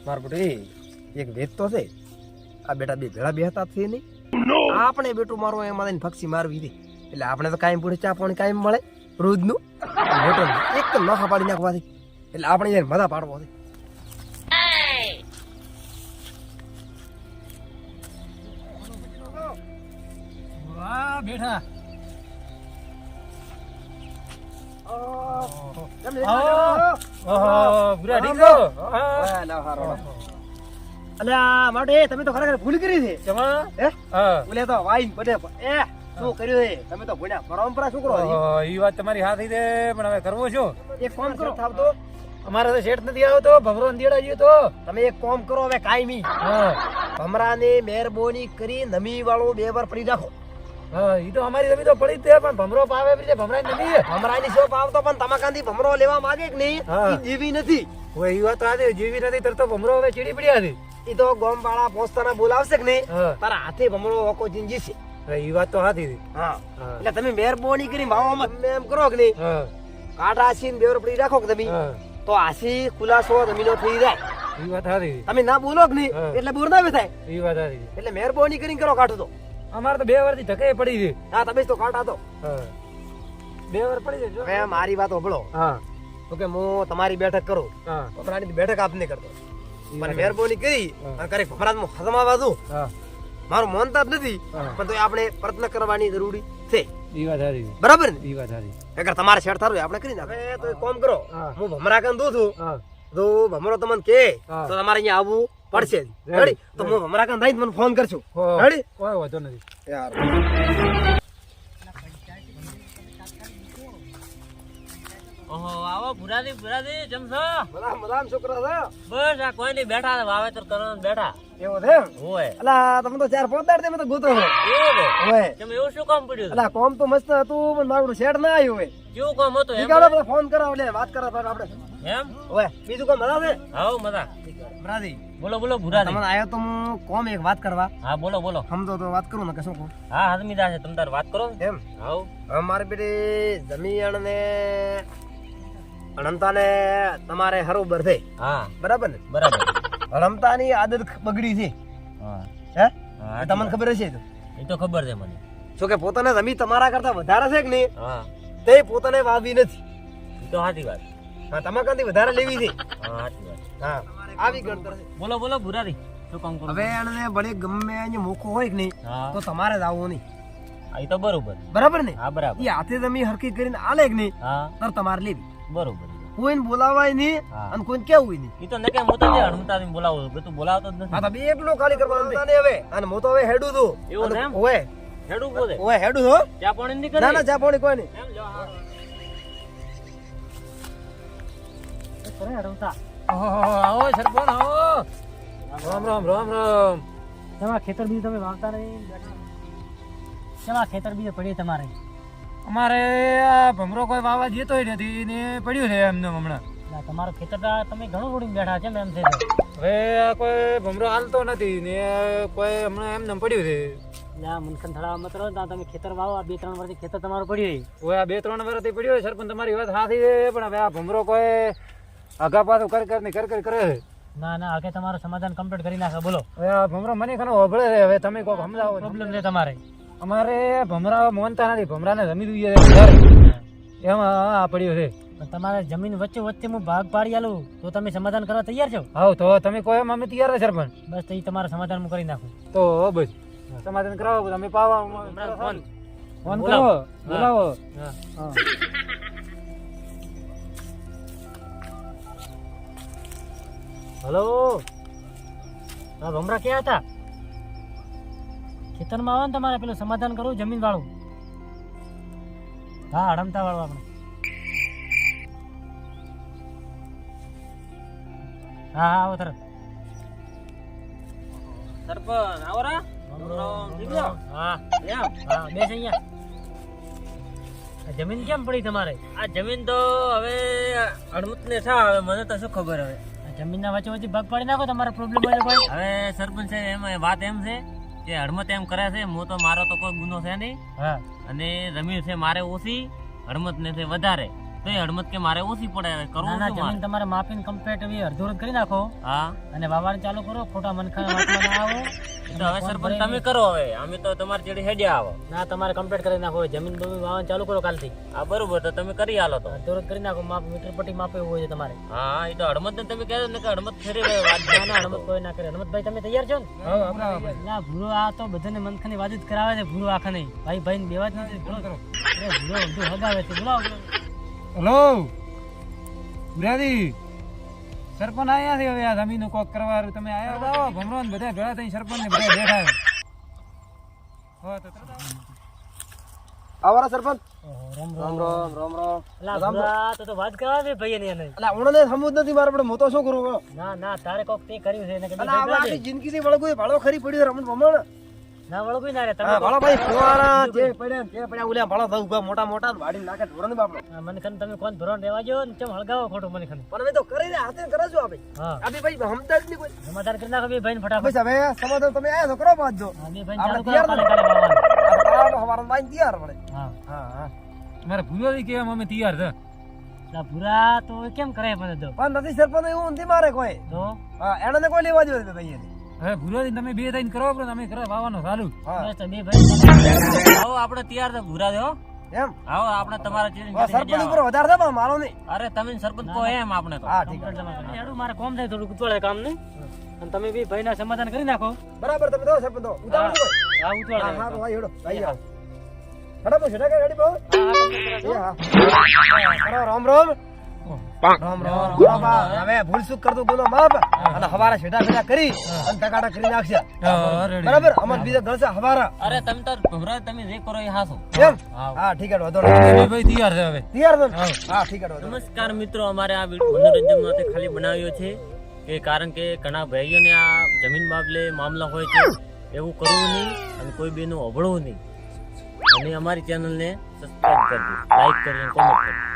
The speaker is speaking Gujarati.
માર બેટી એક વેત તો છે આ બેટા બે ભેળા બેહતા છે નહીં આપણે બેટું મારો એમાં ફક્ષી મારવી હતી એટલે આપણે તો કાયમ પૂછે ચા પાણી કાયમ મળે રોજનું બેટો એક તો નખા પાડી નાખવાથી એટલે આપણે યાર મજા પાડવો છે વાહ બેઠા અલ્યા માટે તમે તો ખરેખર ભૂલ કરી છે બોલે તો વાઈન બડે એ શું કર્યું છે તમે તો ભૂલ્યા પરંપરા શું કરો ઈ વાત તમારી હાથી છે પણ હવે કરવો શું એક કામ કરો થાવ તો અમારે તો શેઠ નથી આવતો ભમરો અંધેડા ગયો તો તમે એક કામ કરો હવે કાયમી ભમરાને મહેરબાની કરી નમી વાળો 2 વાર પડી રાખો ઈ તો અમારી જમીન તો પડી જ છે પણ ભમરો પાવે એટલે ભમરા નથી ભમરાની શોપ આવતો પણ તમાકાંથી ભમરો લેવા માંગે કે નહીં ઈ જીવી નથી હવે ઈ વાત આ જીવી નથી તરતો ભમરો હવે ચીડી પડ્યા છે ઈ તો ગોમ વાળા પોસ્તાના બોલાવશે કે નહીં તારા હાથે ભમરો ઓકો જિંજી છે ઈ વાત તો હાથી છે હા એટલે તમે મહેરબાની કરી ભાવમાં તમે એમ કરો કે નહીં કાંટા આસીને 2 વાર પડી રાખો કે તમે તો આસી ખુલાસો જમીનો થઈ જાય ઈ વાત હાથી તમે ના બોલો કે નહીં એટલે બોર ના થાય ઈ વાત હાથી એટલે મહેરબાની કરીને કરો કાઢો તો અમારે તો 2 વારથી ધકે પડી છે હા તમે તો કાઢા તો 2 વાર પડી છે હવે મારી વાત સાંભળો હા તો કે હું તમારી બેઠક કરું હા ભમરાની બેઠક આપને કરતો મને મહેરબાની કરી અને કરે ભમરામાં ખતમાવા દઉં મારું માનતા જ નથી પણ તો આપણે પ્રયત્ન કરવાની જરૂરી છે ઈ વાત હાથી બરાબર ને ઈ વાત હાથી અગર તમારે શેર થારું આપણે કરી નાખે તો એક કામ કરો હું ભમરા કાન દઉં છું તો ભમરો તમને કે તો તમારે અહીંયા આવવું પડશે રેડી તો હું ભમરા કાન થઈને મને ફોન કરશું રેડી કોઈ વાંધો નથી યાર ઓહો આવો ભુરાજી જમશો મદામ છોકરા છે બસ આ કોઈ નહીં બેઠા છે વાવેતર કરવાનું બેઠા એવો છે હોય અલા તમે તો 4-5 દાડ તમે તો ગોતો છો એવું છે હોય તમે એવું શું કામ પડ્યું અલા કોમ તો મસ્ત હતું પણ મારું શેડ ના આવ્યું હોય કેવું કામ હતું એમ નીકાળો આપણે ફોન કરાવ એટલે વાત કરા આપણે એમ હોય બીજું કોમ મજા છે હાઉ મજા ભરાજી બોલો ભુરાજી તમને આયો તો હું કોમ એક વાત કરવા હા બોલો સમજો તો વાત કરું ને કે શું કહું હા હદમીદા છે તમ તાર વાત કરો એમ હાઉ હવે મારી બેટી જમીન ને અનંતાને તમારે હરોબર છે હા બરાબર ને બરાબર અનંતાની આદત બગડી છે હા હે હા, એ તમને ખબર હશે તો એ તો ખબર છે મને જો કે પોતાને જમીન તમારા કરતા વધારે છે કે નહીં હા તે પોતાને વાવી નથી એ તો સાચી વાત હા તમારા કરતા વધારે લેવી છે હા સાચી વાત હા આવી ગણતર છે બોલો ભુરાજી શું કામ કરો હવે એને ભલે ગમે અહીંયા મોકો હોય કે નહીં હા તો તમારે જ આવવું નહીં એ તો બરોબર બરાબર ને હા બરાબર એ હાથે જમીન હરકી કરીને આલે કે નહીં હા તો તમારે લેવી બરોબર કોઈને બોલાવાય નહીં હા. અને કોઈને કેવું નહીં એ તો નકે હું તો જે હણમતાથી બોલાવો તું બોલાવતો જ હા નથી તો બે એકલો ખાલી કરવાનું છે હવે અને હું તો હવે હેડું છું એવું છે એમ? ઓય હેડું બોલે ઓય હેડું છો ચા પાણી ની ના ના ચા પાણી કોઈ નહીં એમ લો હા આવો સરપંચ આવો રામ તમારા ખેતર બીજું તમે વાવતા નહીં કેવા ખેતર બીજું પડી તમારે અમારે આ ભમરો કોઈ વાવા જતો નથી ને પડ્યું છે એમને હમણાં તમારું ખેતર તમે ઘણું ઉડીને બેઠા છે એમ છે હવે આ કોઈ ભમરો હાલતો નથી ને કોઈ હમણાં એમને પડ્યું છે મનખન થડા મત રહો ત્યાં તમે ખેતર વાવો 2-3 વર્ષથી ખેતર તમારું પડ્યું હવે આ 2-3 વર્ષથી પડ્યું છે સરપંચ તમારી વાત સાચી છે પણ હવે આ ભમરો કોઈ આગા પાછું કર કરે છે ના ના હવે તમારું સમાધાન કમ્પ્લીટ કરી નાખો બોલો હવે આ ભમરો મને ખાનો હોભળે છે હવે તમે કોઈક સમજાવો પ્રોબ્લેમ છે તમારે અમારે ભમરા મોનતા નથી ભમરાને જમી દઈએ વધારે એમાં આ પડ્યું છે પણ તમારે જમીન વચ્ચે હું ભાગ પાડી આલું તો તમે સમાધાન કરવા તૈયાર છો હા તો તમે કોઈ એમ અમે તૈયાર છે સરપંચ બસ તો એ તમારું સમાધાન હું કરી નાખું તો બસ સમાધાન કરાવો તમે પાવા ફોન ફોન કરો બોલાવો હા હલો હા ભમરા ક્યાં હતા ખેતરમાં આવો ને તમારે પેલું સમાધાન કરવું જમીન વાળું હા હડમતા વાળું આપણે હા હા આવો તરત સરપંચ આવો રા હા એમ હા બેસ અહીંયા આ જમીન કેમ પડી તમારે આ જમીન તો હવે અડમુત ને થા હવે મને તો શું ખબર હવે આ જમીનના વચ્ચે વચ્ચે ભાગ પાડી નાખો તમારો પ્રોબ્લેમ હોય તો કોઈ હવે સરપંચ છે એમાં વાત એમ છે કે હડમત એમ કરે છે હું તો મારો તો કોઈ ગુનો છે નહીં હા અને જમીન છે મારે ઓછી હડમત ને છે વધારે તો એ હડમત કે મારે ઓછી પડે હવે કરવું ના ના શું મારે? જમીન તમારે માપીને કમ્પ્લીટ એવી અડધું કરી નાખો હા અને વાવવાનું ચાલુ કરો. ખોટા મનખા વાંચવા ના આવો. એ તો હવે સરપંચ તમે કરો હવે અમે તો તમારી જેડી હેડ્યા આવો. ના તમારે કમ્પ્લીટ કરી નાખો. જમીન બમીન વાવવાનું ચાલુ કરો કાલથી. આ બરોબર તો તમે કરી આલો તો. અડધું કરી નાખો. માપ મીટર પટ્ટી માપે એવું હોય છે તમારે. હા એ તો હડમત ને તમે કહેજો ને કે હડમત ફેરી લે વાત. ના ના હનુમત કોઈ ના કરે. હનુમતભાઈ તમે તૈયાર છો ને? ના ભૂરો આ તો બધાને મનખાની વાત જ કરાવે છે. ભૂરો આખા નહીં ભાઈ ભાઈ ને બેવા જ નથી. ભૂરો બધું હગાવે છે. બોલાવો હલો બુરાદી સરપંચ આયા છે હવે આ જમીનનું કોક કરવા હારું. તમે આયા તો આવો ભમરો ને બધા ભેળા થઈને સરપંચ ને બધા બેઠા છે. હો તો આવારા સરપંચ રામ રામ રામ રામ રામ. અલા ભૂરા તો વાત કરાવે છે ભાઈ એને. એટલે ઓણને સમજ નથી મારે પણ હું તો શું કરું બોલો? ના ના તારે કોક તે કર્યું છે એને કે અને આપણે આખી જિંદગીથી વળગું ભાડો ખરી પડ્યું રમણ ભમણ. ના વળગું ના રે તમે હા ભાડો ભાઈ ફુવારા જે પડ્યા ને તે પડ્યા ઓલ્યા ભાડો થયું ઉભા મોટા મોટા વાડીને નાખે ઢોરણ બાપડો. મનખન તમે કોણ ભરો રહેવા જો ને ચમ હળગાવો ખોટું મનખન. પણ અમે તો કરી દે હાથે કરે છો આપણે. હા આપી ભાઈ હમદાર ની કોઈ. સમાધાન કરી નાખો બે ભાઈ ફટાફટ. બસ હવે સમાધાન તમે આયા તો કરો બાદ દો. હા, બે ભાઈ આપણે ચાલુ કરો તૈયાર કાલે કાલે વાવવાનું. આ હવારનો બાઈ તૈયાર પડે. હા હા હા. તમારે ભૂલોથી કેમ અમે તૈયાર છે? ના ભૂરા તો એ કેમ કરે મને તો પણ નથી સરપંચ એવું નથી મારે કોઈ. તો હા એને કોઈ લેવા દેવા દે ભાઈ. હવે ભૂલોથી તમે બે થઈને કરો પણ અમે કરે વાવવાનું ચાલુ. હા બસ તો બે ભાઈ આવો આપણે તૈયાર તો ભૂરા દો. એમ. આવો આપણે તમારા જેડી આ સરપંચ ઉપર વધારે છે પણ મારો નહીં. અરે તમે સરપંચ કહો એમ આપણે તો. હા ઠીક છે. એડું મારે કોમ થાય થોડું ઉતવાળે કામ ને. અને તમે બે ભાઈ ના સમાધાન કરી નાખો. બરાબર તમે દો સરપંચ દો. ઉતાવળ નહીં કોઈ. હા ઉતવાળે. હા હા ભાઈ હેડો ભાઈ આવો. ફટાફટ છેડા કે રેડી બહુ. એ હા. કરો રામ રામ. રામ રામ બાબા. હવે ભૂલ ચૂક કરતો બોલો માપ અને હવારા છેડા છેડા કરી અને ટકાટા કરી નાખશે. બરાબર અમર બીજા ગળશે હવારા. અરે તમે તો ભૂરા તમે જે કરો એ હાસો. એમ. હા ઠીક છે વધો નહીં. બે ભાઈ તૈયાર છે હવે. તૈયાર છો ને? હા ઠીક છે વધો નહીં. નમસ્કાર મિત્રો, અમારે આ મનોરંજન માટે ખાલી બનાવ્યો છે કે કારણ કે ઘણા ભાઈઓને આ જમીન બાબલે મામલા હોય છે. એવું કરવું નહીં અને કોઈ બેનું અભળવું નહીં. અને અમારી ચેનલને સબસ્ક્રાઇબ કરજો, લાઈક કરજો, કોમેન્ટ કરજો.